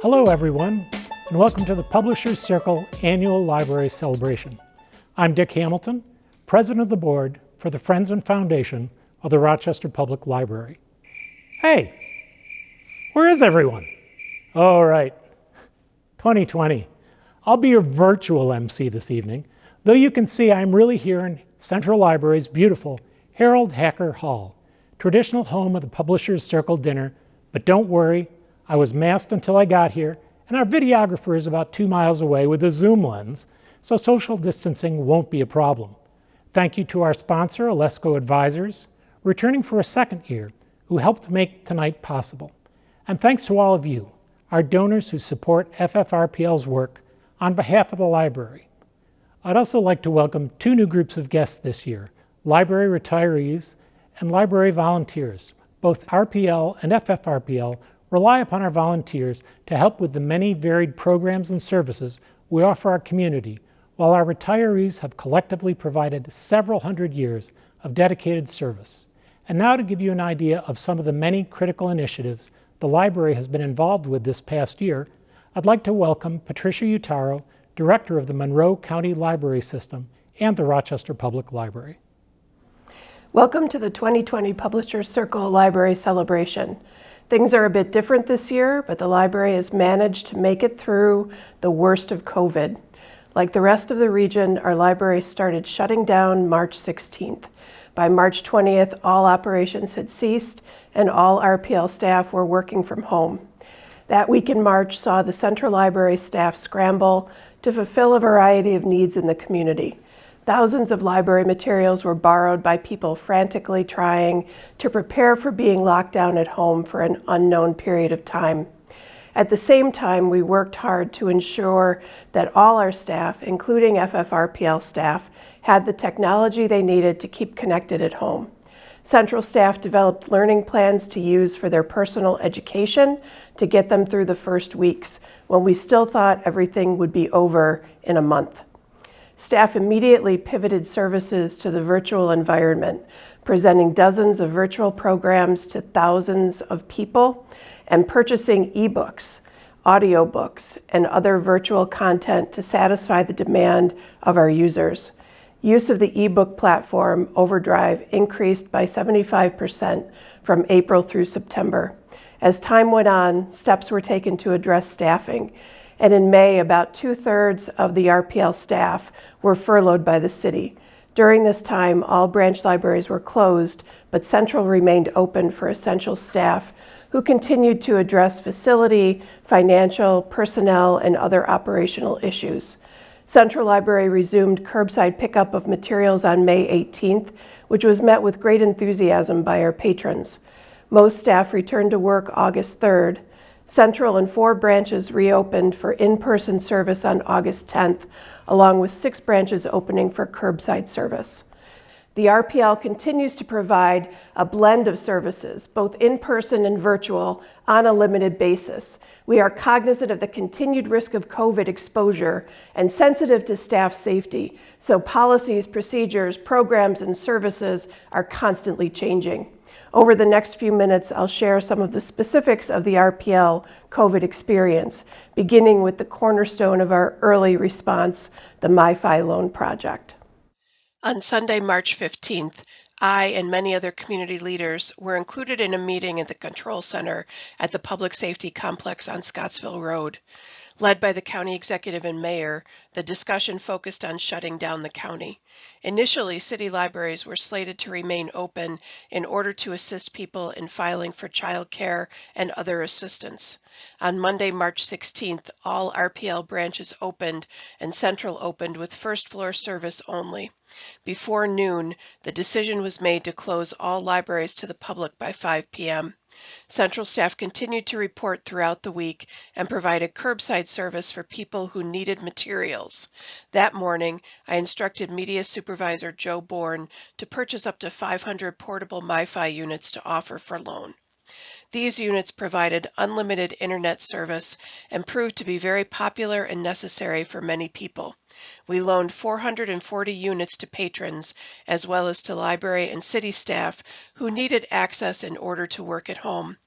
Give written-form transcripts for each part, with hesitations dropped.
Hello everyone, and welcome to the Publishers Circle Annual Library Celebration. I'm Dick Hamilton, President of the Board for the Friends and Foundation of the Rochester Public Library. Hey, where is everyone? All right, 2020. I'll be your virtual MC this evening, though you can see I'm really here in Central Library's beautiful Herald Hacker Hall, traditional home of the Publishers Circle dinner, but don't worry, I was masked until I got here, and our videographer is about 2 miles away with a zoom lens, so social distancing won't be a problem. Thank you to our sponsor, Alesco Advisors, returning for a second year, who helped make tonight possible. And thanks to all of you, our donors who support FFRPL's work on behalf of the library. I'd also like to welcome 2 new groups of guests this year, library retirees and library volunteers. Both RPL and FFRPL rely upon our volunteers to help with the many varied programs and services we offer our community, while our retirees have collectively provided several hundred years of dedicated service. And now to give you an idea of some of the many critical initiatives the library has been involved with this past year, I'd like to welcome Patricia Utaro, Director of the Monroe County Library System and the Rochester Public Library. Welcome to the 2020 Publishers Circle Library Celebration. Things are a bit different this year, but the library has managed to make it through the worst of COVID. Like the rest of the region, our library started shutting down March 16th. By March 20th, all operations had ceased and all RPL staff were working from home. That week in March saw the Central Library staff scramble to fulfill a variety of needs in the community. Thousands of library materials were borrowed by people frantically trying to prepare for being locked down at home for an unknown period of time. At the same time, we worked hard to ensure that all our staff, including FFRPL staff, had the technology they needed to keep connected at home. Central staff developed learning plans to use for their personal education to get them through the first weeks when we still thought everything would be over in a month. Staff immediately pivoted services to the virtual environment, presenting dozens of virtual programs to thousands of people and purchasing ebooks, audiobooks, and other virtual content to satisfy the demand of our users. Use of the ebook platform, Overdrive, increased by 75% from April through September. As time went on, steps were taken to address staffing, and in May, about 2/3 of the RPL staff were furloughed by the city. During this time, all branch libraries were closed, but Central remained open for essential staff who continued to address facility, financial, personnel, and other operational issues. Central Library resumed curbside pickup of materials on May 18th, which was met with great enthusiasm by our patrons. Most staff returned to work August 3rd. Central and 4 branches reopened for in-person service on August 10th, along with 6 branches opening for curbside service. The RPL continues to provide a blend of services, both in-person and virtual, on a limited basis. We are cognizant of the continued risk of COVID exposure and sensitive to staff safety, so policies, procedures, programs, and services are constantly changing. Over the next few minutes, I'll share some of the specifics of the RPL COVID experience, beginning with the cornerstone of our early response, the MiFi loan project. On Sunday, March 15th, I and many other community leaders were included in a meeting at the Control Center at the Public Safety Complex on Scottsville Road. Led by the county executive and mayor, the discussion focused on shutting down the county. Initially, city libraries were slated to remain open in order to assist people in filing for child care and other assistance. On Monday, March 16th, all RPL branches opened and Central opened with first floor service only. Before noon, the decision was made to close all libraries to the public by 5 p.m. Central staff continued to report throughout the week and provided curbside service for people who needed materials. That morning, I instructed Media Supervisor Joe Bourne to purchase up to 500 portable MiFi units to offer for loan. These units provided unlimited internet service and proved to be very popular and necessary for many people. We loaned 440 units to patrons, as well as to library and city staff who needed access in order to work at home.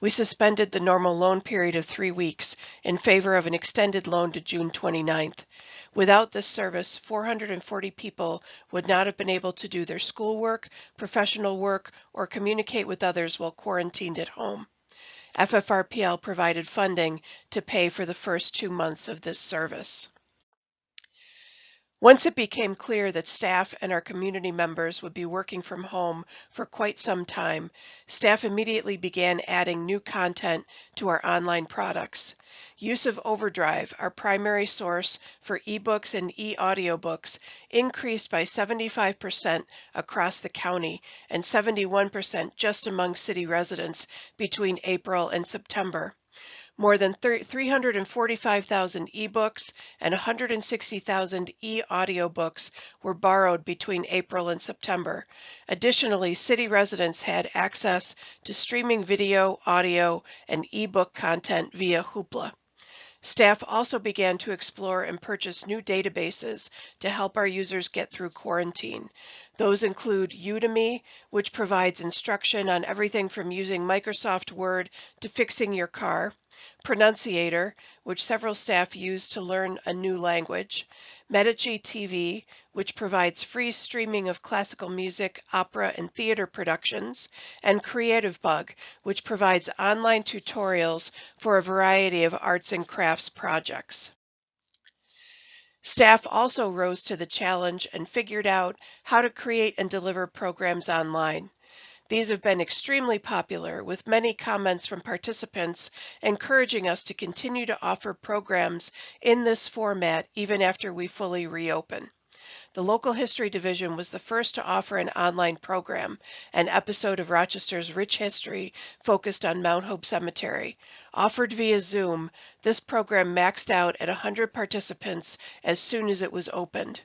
We suspended the normal loan period of 3 weeks in favor of an extended loan to June 29th. Without this service, 440 people would not have been able to do their schoolwork, professional work, or communicate with others while quarantined at home. FFRPL provided funding to pay for the first 2 months of this service. Once it became clear that staff and our community members would be working from home for quite some time, staff immediately began adding new content to our online products. Use of Overdrive, our primary source for ebooks and e-audiobooks, increased by 75% across the county and 71% just among city residents between April and September. More than 345,000 ebooks and 160,000 e-audiobooks were borrowed between April and September. Additionally, city residents had access to streaming video, audio, and ebook content via Hoopla. Staff also began to explore and purchase new databases to help our users get through quarantine. Those include Udemy, which provides instruction on everything from using Microsoft Word to fixing your car, Pronunciator, which several staff use to learn a new language, Medici TV, which provides free streaming of classical music, opera, and theater productions, and Creative Bug, which provides online tutorials for a variety of arts and crafts projects. Staff also rose to the challenge and figured out how to create and deliver programs online. These have been extremely popular, with many comments from participants encouraging us to continue to offer programs in this format even after we fully reopen. The Local History Division was the first to offer an online program, an episode of Rochester's rich history focused on Mount Hope Cemetery. Offered via Zoom, this program maxed out at 100 participants as soon as it was opened.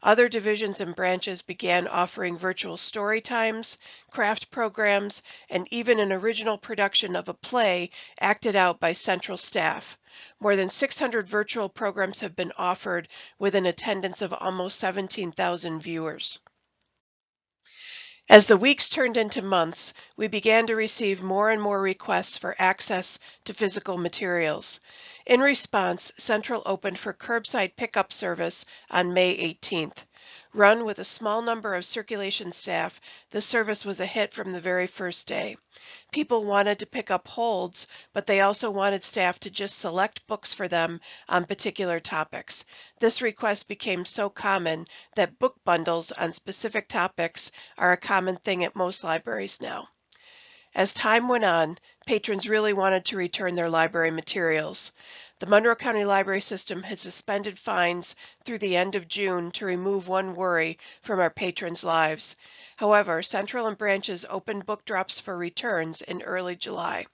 Other divisions and branches began offering virtual story times, craft programs, and even an original production of a play acted out by central staff. More than 600 virtual programs have been offered with an attendance of almost 17,000 viewers. As the weeks turned into months, we began to receive more and more requests for access to physical materials. In response, Central opened for curbside pickup service on May 18th. Run with a small number of circulation staff, the service was a hit from the very first day. People wanted to pick up holds, but they also wanted staff to just select books for them on particular topics. This request became so common that book bundles on specific topics are a common thing at most libraries now. As time went on, patrons really wanted to return their library materials. The Monroe County Library System had suspended fines through the end of June to remove one worry from our patrons' lives. However, Central and branches opened book drops for returns in early July.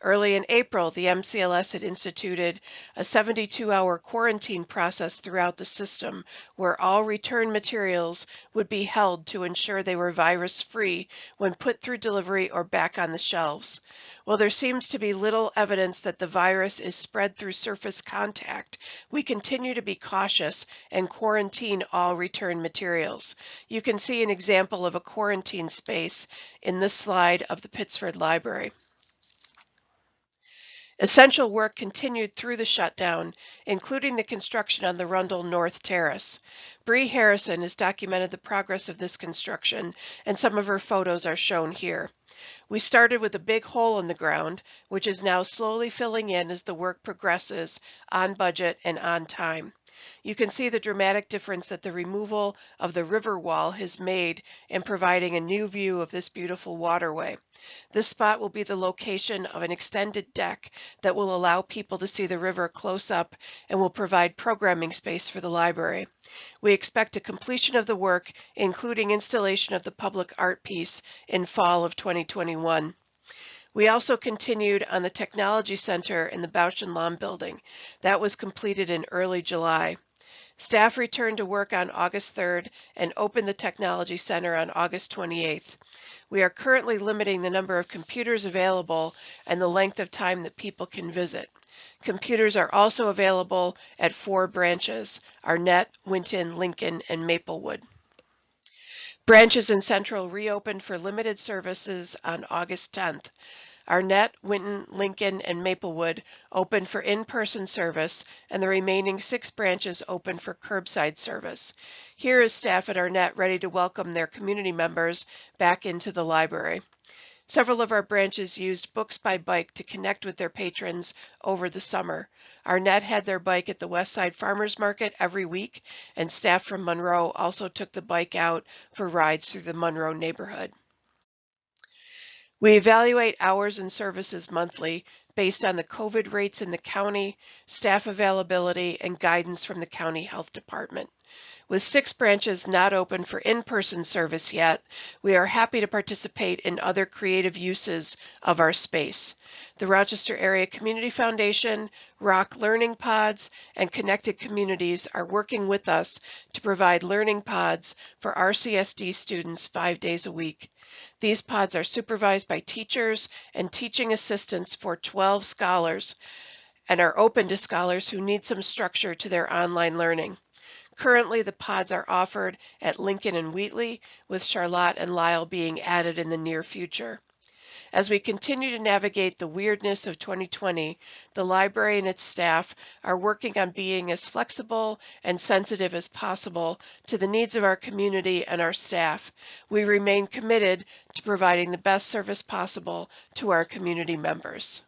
Early in April, the MCLS had instituted a 72-hour quarantine process throughout the system where all return materials would be held to ensure they were virus-free when put through delivery or back on the shelves. While there seems to be little evidence that the virus is spread through surface contact, we continue to be cautious and quarantine all return materials. You can see an example of a quarantine space in this slide of the Pittsford Library. Essential work continued through the shutdown, including the construction on the Rundle North Terrace. Bree Harrison has documented the progress of this construction, and some of her photos are shown here. We started with a big hole in the ground, which is now slowly filling in as the work progresses, on budget and on time. You can see the dramatic difference that the removal of the river wall has made in providing a new view of this beautiful waterway. This spot will be the location of an extended deck that will allow people to see the river close up and will provide programming space for the library. We expect a completion of the work, including installation of the public art piece, in fall of 2021. We also continued on the Technology Center in the Bausch and Lomb building. That was completed in early July. Staff returned to work on August 3rd and opened the Technology Center on August 28th. We are currently limiting the number of computers available and the length of time that people can visit. Computers are also available at 4 branches: Arnett, Winton, Lincoln, and Maplewood. Branches in Central reopened for limited services on August 10th. Arnett, Winton, Lincoln, and Maplewood open for in-person service, and the remaining 6 branches open for curbside service. Here is staff at Arnett ready to welcome their community members back into the library. Several of our branches used Books by Bike to connect with their patrons over the summer. Arnett had their bike at the Westside Farmers Market every week, and staff from Monroe also took the bike out for rides through the Monroe neighborhood. We evaluate hours and services monthly based on the COVID rates in the county, staff availability, and guidance from the county health department. With 6 branches not open for in-person service yet, we are happy to participate in other creative uses of our space. The Rochester Area Community Foundation, Rock Learning Pods, and Connected Communities are working with us to provide learning pods for RCSD students 5 days a week. These pods are supervised by teachers and teaching assistants for 12 scholars and are open to scholars who need some structure to their online learning. Currently, the pods are offered at Lincoln and Wheatley, with Charlotte and Lisle being added in the near future. As we continue to navigate the weirdness of 2020, the library and its staff are working on being as flexible and sensitive as possible to the needs of our community and our staff. We remain committed to providing the best service possible to our community members.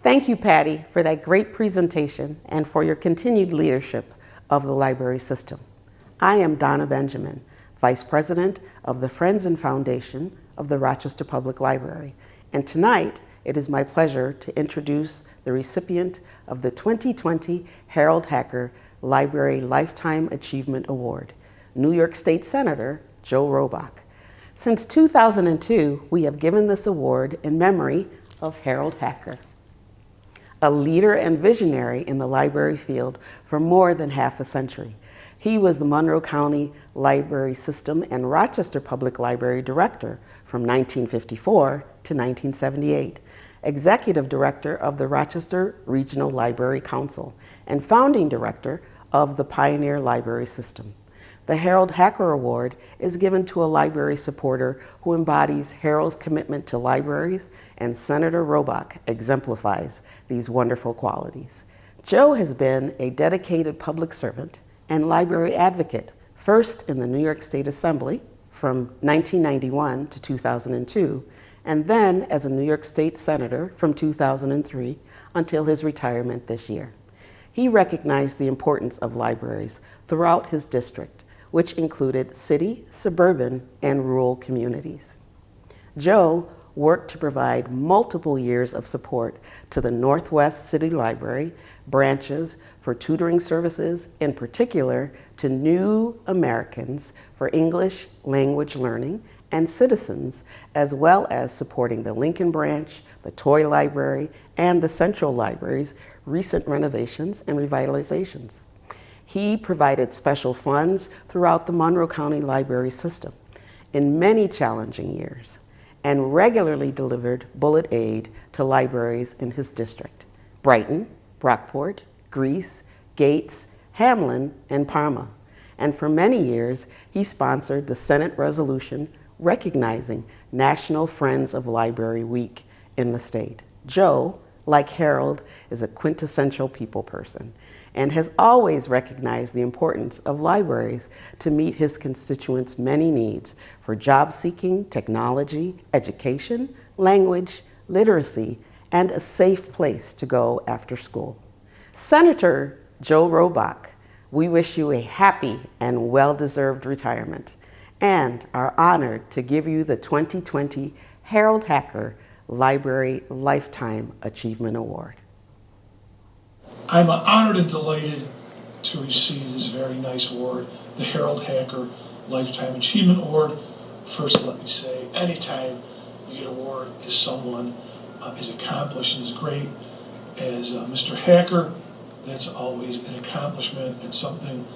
Thank you, Patty, for that great presentation and for your continued leadership of the library system. I am Donna Benjamin, Vice President of the Friends and Foundation of the Rochester Public Library, and tonight it is my pleasure to introduce the recipient of the 2020 Herald Hacker Library Lifetime Achievement Award, New York State Senator Joe Robach. Since 2002, we have given this award in memory of Herald Hacker, a leader and visionary in the library field for more than half a century. He was the Monroe County Library System and Rochester Public Library Director from 1954 to 1978, Executive Director of the Rochester Regional Library Council, and Founding Director of the Pioneer Library System. The Herald Hacker Award is given to a library supporter who embodies Herald's commitment to libraries, and Senator Robach exemplifies these wonderful qualities. Joe has been a dedicated public servant and library advocate, first in the New York State Assembly from 1991 to 2002, and then as a New York State Senator from 2003 until his retirement this year. He recognized the importance of libraries throughout his district, which included city, suburban, and rural communities. Joe worked to provide multiple years of support to the Northwest City Library branches for tutoring services, in particular to new Americans for English language learning and citizens, as well as supporting the Lincoln branch, the Toy Library, and the Central Library's recent renovations and revitalizations. He provided special funds throughout the Monroe County Library system in many challenging years, and regularly delivered bullet aid to libraries in his district: Brighton, Brockport, Greece, Gates, Hamlin, and Parma. And for many years, he sponsored the Senate resolution recognizing National Friends of Library Week in the state. Joe, like Herald, is a quintessential people person and has always recognized the importance of libraries to meet his constituents' many needs for job seeking, technology, education, language, literacy, and a safe place to go after school. Senator Joe Robach, we wish you a happy and well-deserved retirement and are honored to give you the 2020 Herald Hacker Library Lifetime Achievement Award. I'm honored and delighted to receive this very nice award, the Herald Hacker Lifetime Achievement Award. First, let me say, anytime you get an award as someone is accomplished and is great as Mr. Hacker, that's always an accomplishment and something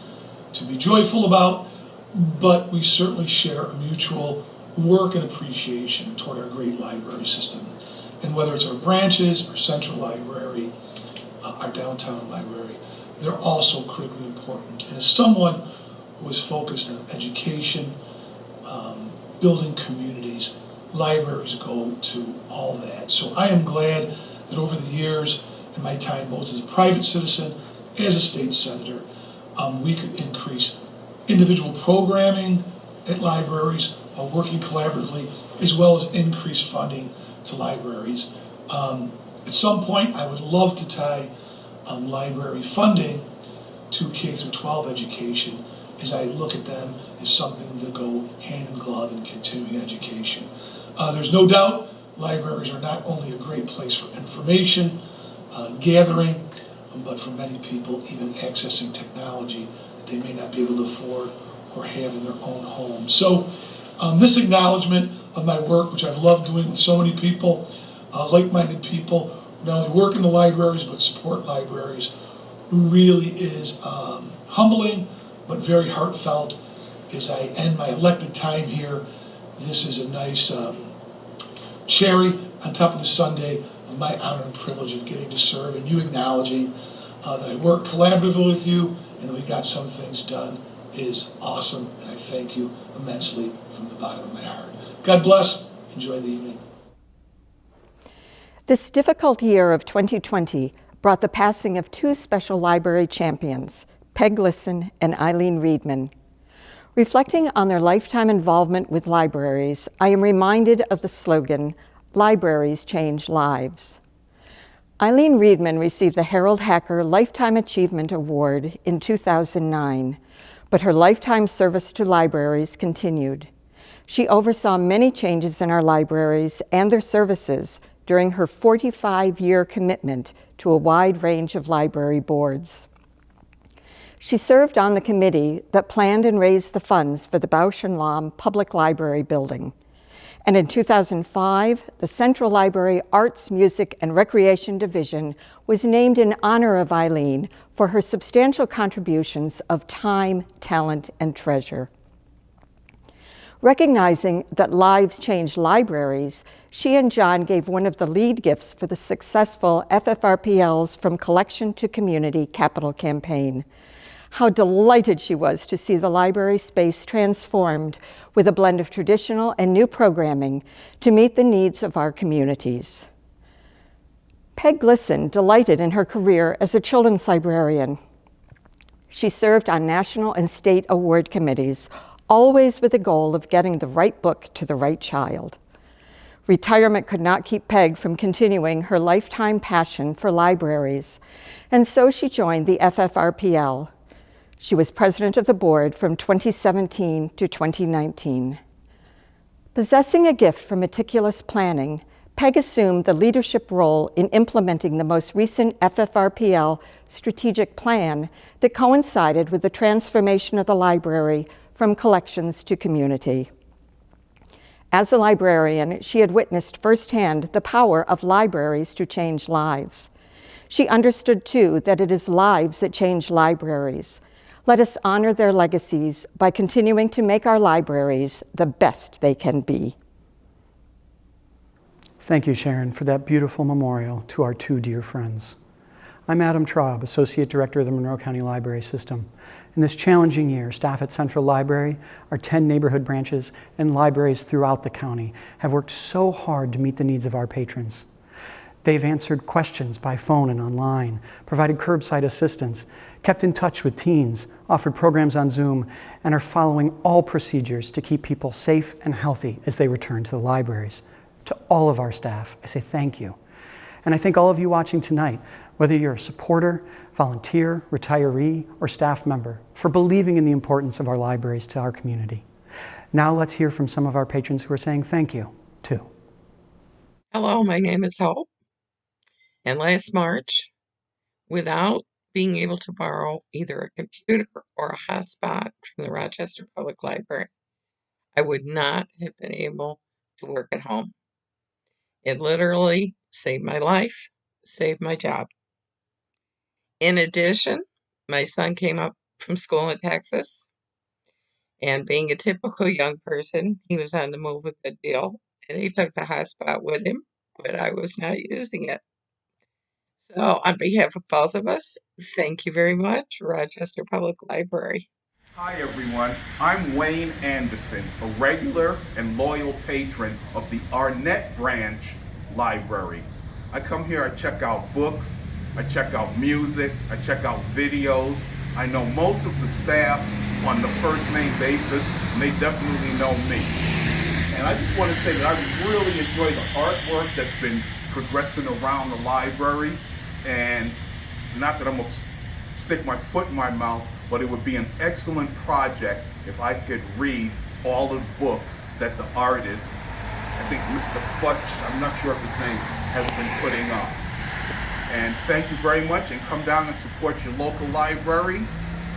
to be joyful about, but we certainly share a mutual work and appreciation toward our great library system. And whether it's our branches, our central library, our downtown library, they're also critically important. And as someone who is focused on education, building communities, libraries go to all that. So I am glad that over the years, in my time both as a private citizen, as a state senator, we could increase individual programming at libraries, working collaboratively, as well as increase funding to libraries. At some point, I would love to tie library funding to K through 12 education, as I look at them as something that go hand in glove in continuing education. There's no doubt libraries are not only a great place for information gathering, but for many people even accessing technology that they may not be able to afford or have in their own home. So this acknowledgement of my work, which I've loved doing with so many people, like-minded people, who not only work in the libraries but support libraries, really is humbling but very heartfelt. As I end my elected time here, this is a nice cherry on top of the sundae of my honor and privilege of getting to serve, and you acknowledging that I work collaboratively with you and that we got some things done is awesome, and I thank you immensely from the bottom of my heart. God bless. Enjoy the evening. This difficult year of 2020 brought the passing of two special library champions, Peg Lisson and Eileen Reedman. Reflecting on their lifetime involvement with libraries, I am reminded of the slogan, "Libraries Change Lives." Eileen Reedman received the Herald Hacker Lifetime Achievement Award in 2009, but her lifetime service to libraries continued. She oversaw many changes in our libraries and their services during her 45-year commitment to a wide range of library boards. She served on the committee that planned and raised the funds for the Bausch and Lomb Public Library building. And in 2005, the Central Library Arts, Music, and Recreation Division was named in honor of Eileen for her substantial contributions of time, talent, and treasure. Recognizing that lives change libraries, she and John gave one of the lead gifts for the successful FFRPL's From Collection to Community capital campaign. How delighted she was to see the library space transformed with a blend of traditional and new programming to meet the needs of our communities. Peg Lisson delighted in her career as a children's librarian. She served on national and state award committees, always with the goal of getting the right book to the right child. Retirement could not keep Peg from continuing her lifetime passion for libraries, and so she joined the FFRPL. She was president of the board from 2017 to 2019. Possessing a gift for meticulous planning, Peg assumed the leadership role in implementing the most recent FFRPL strategic plan that coincided with the transformation of the library from collections to community. As a librarian, she had witnessed firsthand the power of libraries to change lives. She understood, too, that it is lives that change libraries. Let us honor their legacies by continuing to make our libraries the best they can be. Thank you, Sharon, for that beautiful memorial to our two dear friends. I'm Adam Traub, Associate Director of the Monroe County Library System. In this challenging year, staff at Central Library, our 10 neighborhood branches, and libraries throughout the county have worked so hard to meet the needs of our patrons. They've answered questions by phone and online, provided curbside assistance, kept in touch with teens, offered programs on Zoom, and are following all procedures to keep people safe and healthy as they return to the libraries. To all of our staff, I say thank you. And I thank all of you watching tonight, whether you're a supporter, volunteer, retiree, or staff member, for believing in the importance of our libraries to our community. Now let's hear from some of our patrons who are saying thank you, too. Hello, my name is Hope. And last March, without being able to borrow either a computer or a hotspot from the Rochester Public Library, I would not have been able to work at home. It literally saved my life, saved my job. In addition, my son came up from school in Texas, and being a typical young person, he was on the move a good deal, and he took the hotspot with him, but I was not using it. So on behalf of both of us, thank you very much, Rochester Public Library. Hi everyone, I'm Wayne Anderson, a regular and loyal patron of the Arnett Branch Library. I come here, I check out books, I check out music, I check out videos. I know most of the staff on the first name basis, and they definitely know me. And I just want to say that I really enjoy the artwork that's been progressing around the library, and not that I'm gonna stick my foot in my mouth, but it would be an excellent project if I could read all the books that the artist, I think Mr. Futch, I'm not sure of his name, has been putting up. And thank you very much, and come down and support your local library.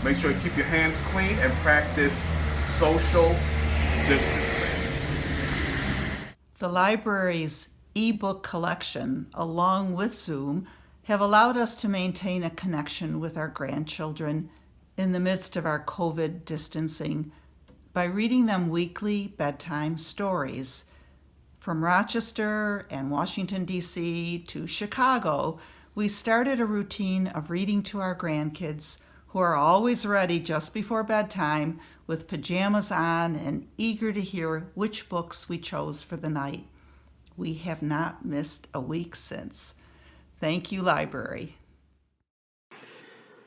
Make sure you keep your hands clean and practice social distancing. The library's e-book collection, along with Zoom, have allowed us to maintain a connection with our grandchildren in the midst of our COVID distancing by reading them weekly bedtime stories. From Rochester and Washington, D.C. to Chicago, we started a routine of reading to our grandkids, who are always ready just before bedtime with pajamas on and eager to hear which books we chose for the night. We have not missed a week since. Thank you, library.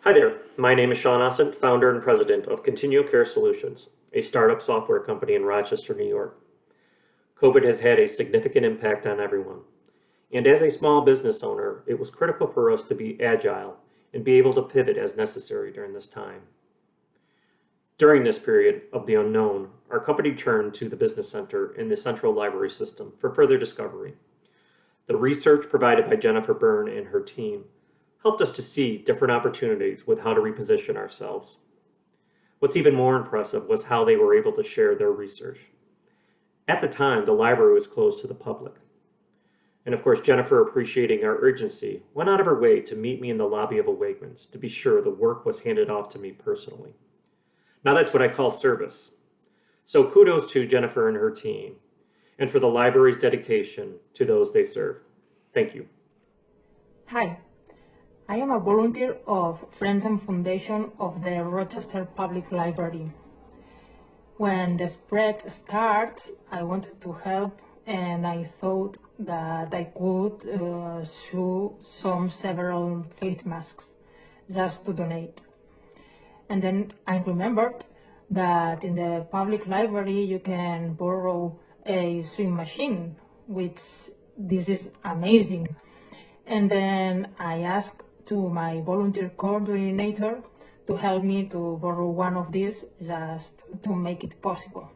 Hi there, my name is Sean Ossent, founder and president of Continual Care Solutions, a startup software company in Rochester, New York. COVID has had a significant impact on everyone. And as a small business owner, it was critical for us to be agile and be able to pivot as necessary during this time. During this period of the unknown, our company turned to the business center in the central library system for further discovery. The research provided by Jennifer Byrne and her team helped us to see different opportunities with how to reposition ourselves. What's even more impressive was how they were able to share their research. At the time, the library was closed to the public. And of course, Jennifer, appreciating our urgency, went out of her way to meet me in the lobby of a Wegmans to be sure the work was handed off to me personally. Now that's what I call service. So kudos to Jennifer and her team, and for the library's dedication to those they serve. Thank you. Hi, I am a volunteer of Friends and Foundation of the Rochester Public Library. When the spread starts, I wanted to help, and I thought that I could sew several face masks just to donate. And then I remembered that in the public library you can borrow a sewing machine, which this is amazing. And then I asked to my volunteer coordinator to help me to borrow one of these just to make it possible.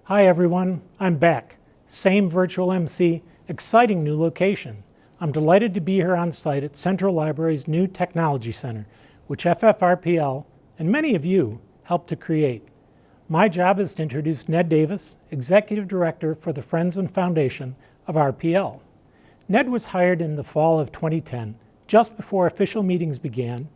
Hi everyone, I'm back. Same virtual MC, exciting new location. I'm delighted to be here on site at Central Library's new Technology Center, which FFRPL and many of you helped to create. My job is to introduce Ned Davis, Executive Director for the Friends and Foundation of RPL. Ned was hired in the fall of 2010, just before official meetings began,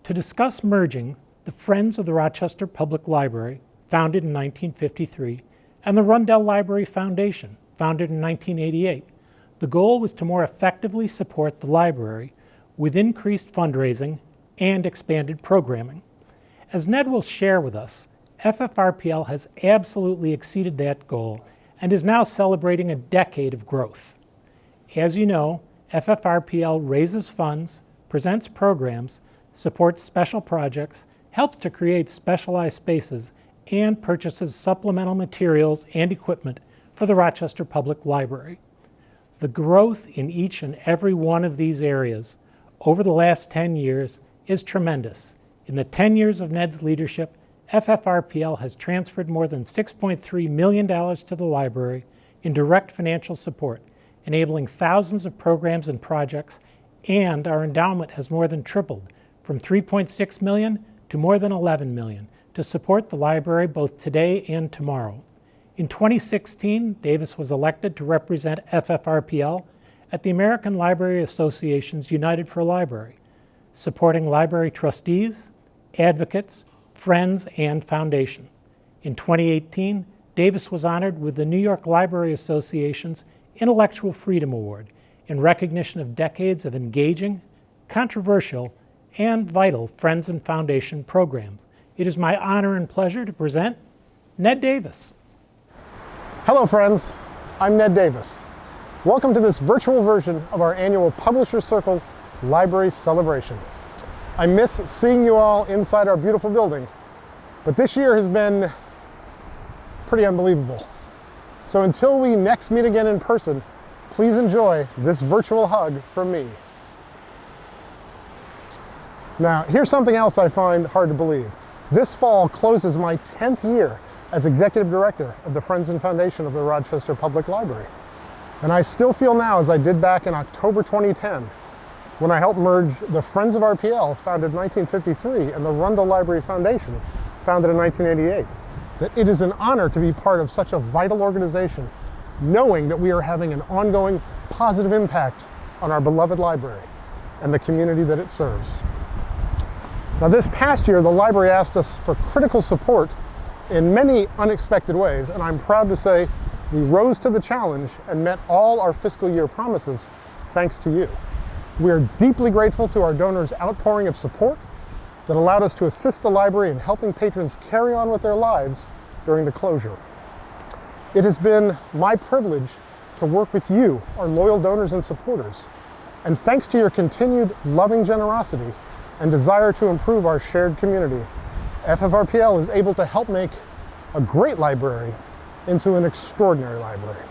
to discuss merging the Friends of the Rochester Public Library, founded in 1953, and the Rundle Library Foundation, founded in 1988. The goal was to more effectively support the library with increased fundraising and expanded programming. As Ned will share with us, FFRPL has absolutely exceeded that goal and is now celebrating a decade of growth. As you know, FFRPL raises funds, presents programs, supports special projects, helps to create specialized spaces, and purchases supplemental materials and equipment for the Rochester Public Library. The growth in each and every one of these areas over the last 10 years is tremendous. In the 10 years of Ned's leadership, FFRPL has transferred more than $6.3 million to the library in direct financial support, enabling thousands of programs and projects, and our endowment has more than tripled from $3.6 million to more than $11 million to support the library both today and tomorrow. In 2016, Davis was elected to represent FFRPL at the American Library Association's United for Library, supporting library trustees, advocates, friends, and foundation. In 2018, Davis was honored with the New York Library Association's Intellectual Freedom Award in recognition of decades of engaging, controversial, and vital Friends and Foundation programs, It is my honor and pleasure to present Ned Davis. Hello friends, I'm Ned Davis. Welcome to this virtual version of our annual Publishers Circle Library Celebration. I miss seeing you all inside our beautiful building, but this year has been pretty unbelievable. So until we next meet again in person, please enjoy this virtual hug from me. Now, here's something else I find hard to believe. This fall closes my 10th year as Executive Director of the Friends and Foundation of the Rochester Public Library. And I still feel now, as I did back in October 2010, when I helped merge the Friends of RPL, founded in 1953, and the Rundle Library Foundation, founded in 1988, that it is an honor to be part of such a vital organization, knowing that we are having an ongoing positive impact on our beloved library and the community that it serves. Now, this past year, the library asked us for critical support in many unexpected ways, and I'm proud to say we rose to the challenge and met all our fiscal year promises thanks to you. We are deeply grateful to our donors' outpouring of support that allowed us to assist the library in helping patrons carry on with their lives during the closure. It has been my privilege to work with you, our loyal donors and supporters, and thanks to your continued loving generosity and desire to improve our shared community, FFRPL is able to help make a great library into an extraordinary library.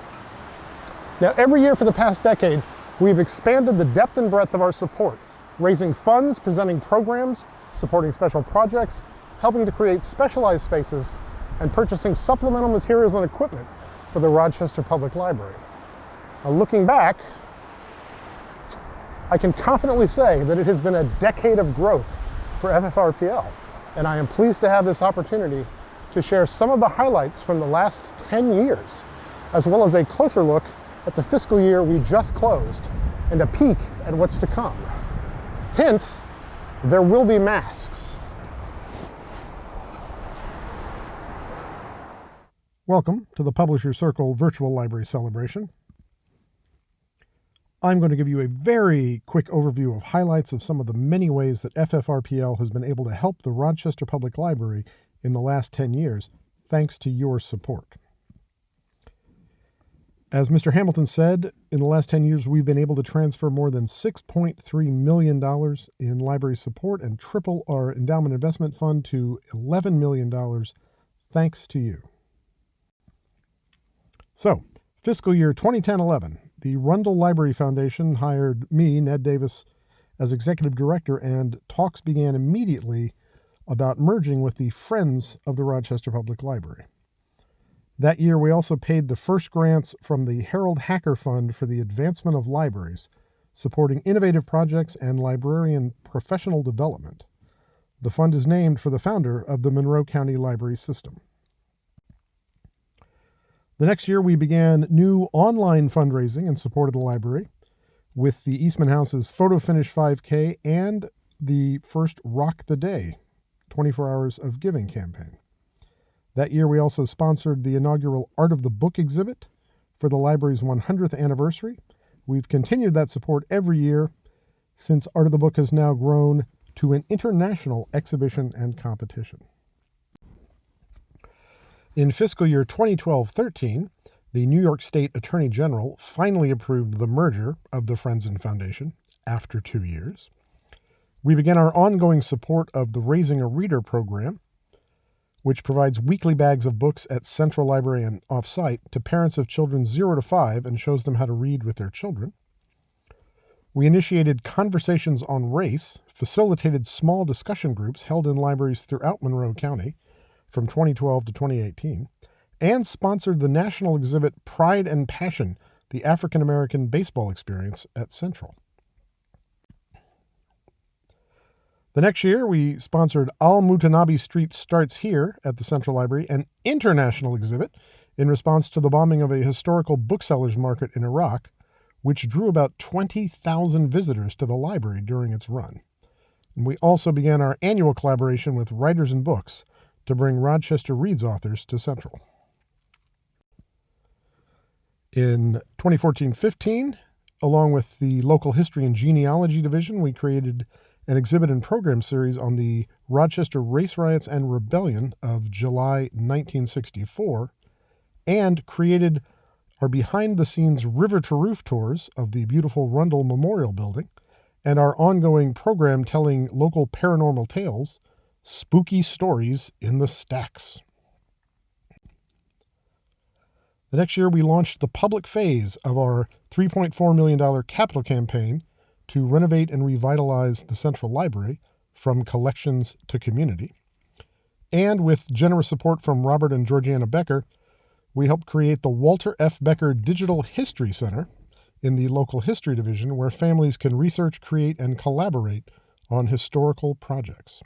Now, every year for the past decade, we've expanded the depth and breadth of our support, raising funds, presenting programs, supporting special projects, helping to create specialized spaces, and purchasing supplemental materials and equipment for the Rochester Public Library. Now, looking back, I can confidently say that it has been a decade of growth for FFRPL, and I am pleased to have this opportunity to share some of the highlights from the last 10 years, as well as a closer look at the fiscal year we just closed and a peek at what's to come. Hint, there will be masks. Welcome to the Publisher Circle Virtual Library Celebration. I'm going to give you a very quick overview of highlights of some of the many ways that FFRPL has been able to help the Rochester Public Library in the last 10 years, thanks to your support. As Mr. Hamilton said, in the last 10 years, we've been able to transfer more than $6.3 million in library support and triple our endowment investment fund to $11 million, thanks to you. So, fiscal year 2010-11, the Rundle Library Foundation hired me, Ned Davis, as executive director, and talks began immediately about merging with the Friends of the Rochester Public Library. That year, we also paid the first grants from the Herald Hacker Fund for the advancement of libraries, supporting innovative projects and librarian professional development. The fund is named for the founder of the Monroe County Library System. The next year, we began new online fundraising in support of the library with the Eastman House's Photo Finish 5K and the first Rock the Day 24 Hours of Giving campaign. That year, we also sponsored the inaugural Art of the Book exhibit for the library's 100th anniversary. We've continued that support every year since Art of the Book has now grown to an international exhibition and competition. In fiscal year 2012-13, the New York State Attorney General finally approved the merger of the Friends and Foundation after 2 years. We began our ongoing support of the Raising a Reader program, which provides weekly bags of books at Central Library and off-site to parents of children 0 to 5 and shows them how to read with their children. We initiated Conversations on Race, facilitated small discussion groups held in libraries throughout Monroe County from 2012 to 2018, and sponsored the national exhibit Pride and Passion, the African American Baseball Experience at Central. The next year, we sponsored Al-Mutanabbi Street Starts Here at the Central Library, an international exhibit in response to the bombing of a historical booksellers market in Iraq, which drew about 20,000 visitors to the library during its run. And we also began our annual collaboration with Writers and Books to bring Rochester Reads authors to Central. In 2014-15, along with the local history and genealogy division, we created an exhibit and program series on the Rochester Race Riots and Rebellion of July 1964, and created our behind-the-scenes river-to-roof tours of the beautiful Rundle Memorial Building, and our ongoing program telling local paranormal tales, Spooky Stories in the Stacks. The next year, we launched the public phase of our $3.4 million capital campaign to renovate and revitalize the Central Library from collections to community. And with generous support from Robert and Georgiana Becker, we helped create the Walter F. Becker Digital History Center in the local history division, where families can research, create, and collaborate on historical projects.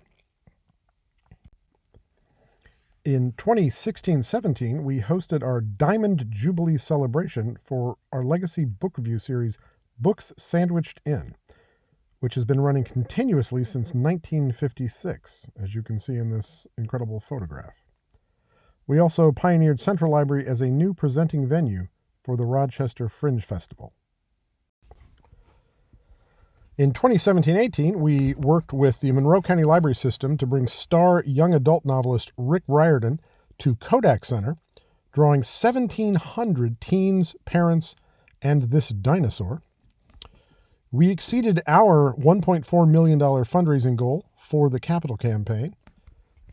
In 2016-17, we hosted our Diamond Jubilee celebration for our legacy book review series, Books Sandwiched In, which has been running continuously since 1956, as you can see in this incredible photograph. We also pioneered Central Library as a new presenting venue for the Rochester Fringe Festival. In 2017-18, we worked with the Monroe County Library System to bring star young adult novelist Rick Riordan to Kodak Center, drawing 1,700 teens, parents, and this dinosaur. We exceeded our $1.4 million fundraising goal for the capital campaign,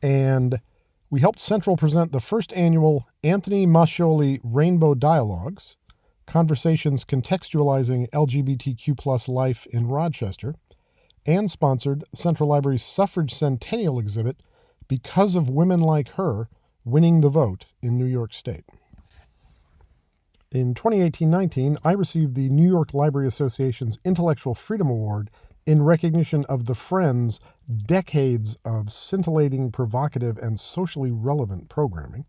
and we helped Central present the first annual Anthony Mascioli Rainbow Dialogues, conversations contextualizing LGBTQ+ life in Rochester, and sponsored Central Library's Suffrage Centennial exhibit, Because of Women Like Her, Winning the Vote in New York State. In 2018-19, I received the New York Library Association's Intellectual Freedom Award in recognition of the Friends' decades of scintillating, provocative, and socially relevant programming.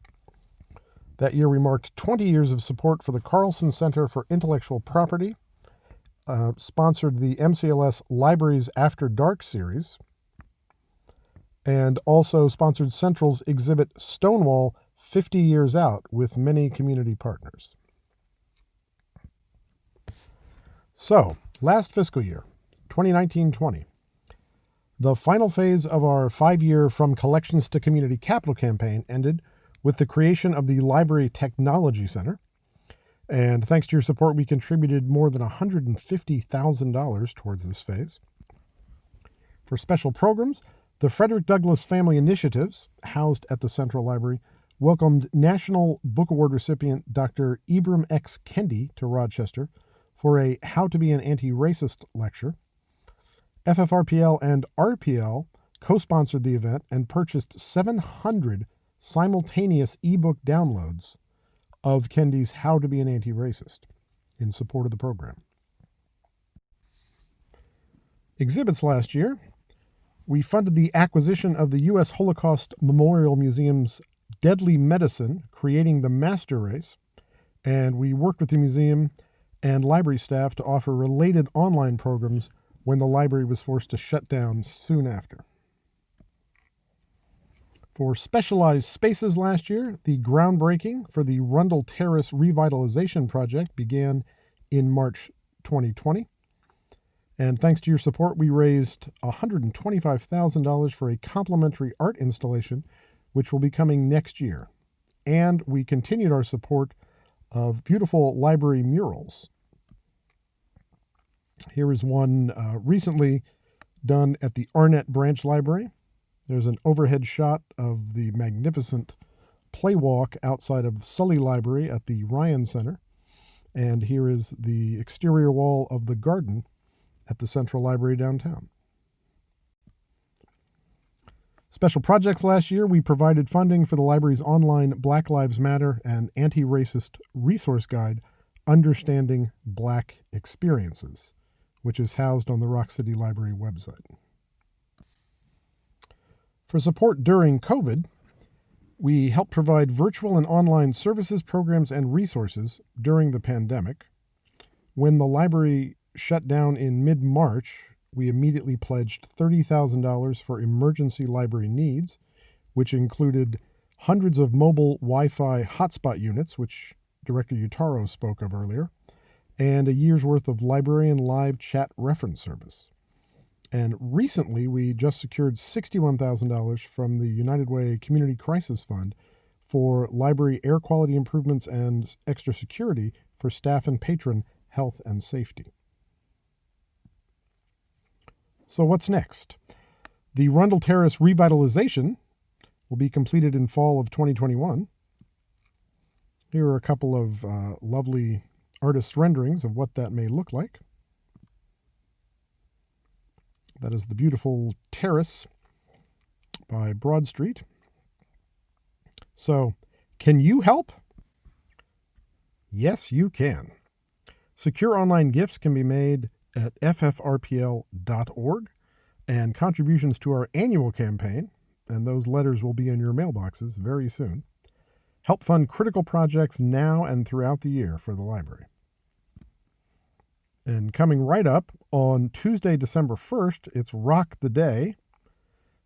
That year, we marked 20 years of support for the Carlson Center for Intellectual Property, sponsored the MCLS Libraries After Dark series, and also sponsored Central's exhibit Stonewall 50 Years Out with many community partners. So, last fiscal year, 2019-20, the final phase of our 5-year From Collections to Community capital campaign ended with the creation of the Library Technology Center. And thanks to your support, we contributed more than $150,000 towards this phase. For special programs, the Frederick Douglass Family Initiatives, housed at the Central Library, welcomed National Book Award recipient Dr. Ibram X. Kendi to Rochester for a How to Be an Anti-Racist lecture. FFRPL and RPL co-sponsored the event and purchased 700 simultaneous ebook downloads of Kendi's How to Be an Anti-Racist in support of the program. Exhibits last year, we funded the acquisition of the U.S. Holocaust Memorial Museum's Deadly Medicine, Creating the Master Race, and we worked with the museum and library staff to offer related online programs when the library was forced to shut down soon after. For specialized spaces last year, the groundbreaking for the Rundle Terrace revitalization project began in March 2020. And thanks to your support, we raised $125,000 for a complimentary art installation, which will be coming next year. And we continued our support of beautiful library murals. Here is one recently done at the Arnett Branch Library. There's an overhead shot of the magnificent playwalk outside of Sully Library at the Ryan Center. And here is the exterior wall of the garden at the Central Library downtown. Special projects last year, we provided funding for the library's online Black Lives Matter and anti-racist resource guide, Understanding Black Experiences, which is housed on the Rock City Library website. For support during COVID, we helped provide virtual and online services, programs, and resources during the pandemic. When the library shut down in mid-March, we immediately pledged $30,000 for emergency library needs, which included hundreds of mobile Wi-Fi hotspot units, which Director Utaro spoke of earlier, and a year's worth of librarian live chat reference service. And recently, we just secured $61,000 from the United Way Community Crisis Fund for library air quality improvements and extra security for staff and patron health and safety. So what's next? The Rundle Terrace revitalization will be completed in fall of 2021. Here are a couple of lovely artist renderings of what that may look like. That is the beautiful Terrace by Broad Street. So, can you help? Yes, you can. Secure online gifts can be made at FFRPL.org, and contributions to our annual campaign, and those letters will be in your mailboxes very soon, help fund critical projects now and throughout the year for the library. And coming right up on Tuesday, December 1st, it's Rock the Day.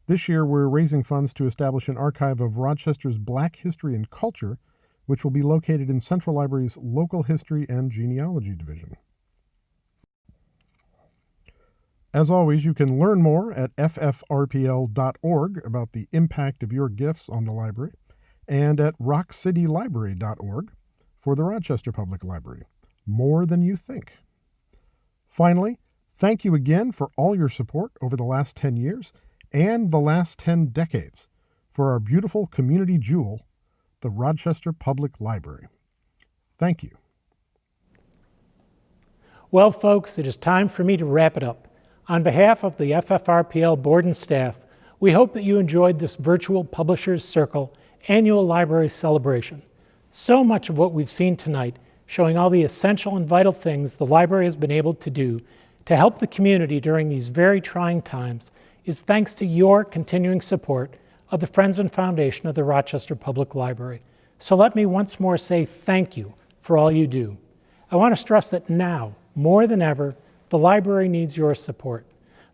This year, we're raising funds to establish an archive of Rochester's Black history and culture, which will be located in Central Library's Local History and Genealogy Division. As always, you can learn more at ffrpl.org about the impact of your gifts on the library, and at rockcitylibrary.org for the Rochester Public Library. More than you think. Finally, thank you again for all your support over the last 10 years and the last 10 decades for our beautiful community jewel, the Rochester Public Library. Thank you. Well, folks, it is time for me to wrap it up. On behalf of the FFRPL board and staff, we hope that you enjoyed this virtual Publishers Circle annual library celebration. So much of what we've seen tonight, showing all the essential and vital things the library has been able to do to help the community during these very trying times, is thanks to your continuing support of the Friends and Foundation of the Rochester Public Library. So let me once more say thank you for all you do. I want to stress that now, more than ever, the library needs your support.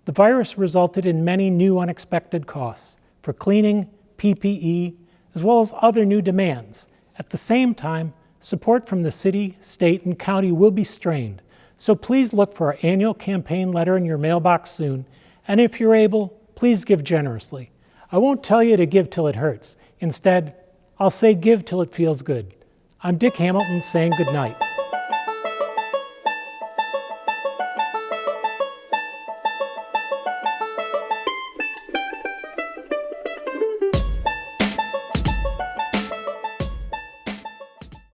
The virus resulted in many new unexpected costs for cleaning, PPE, as well as other new demands. At the same time, support from the city, state, and county will be strained. So please look for our annual campaign letter in your mailbox soon, and if you're able, please give generously. I won't tell you to give till it hurts. Instead, I'll say give till it feels good. I'm Dick Hamilton saying good night.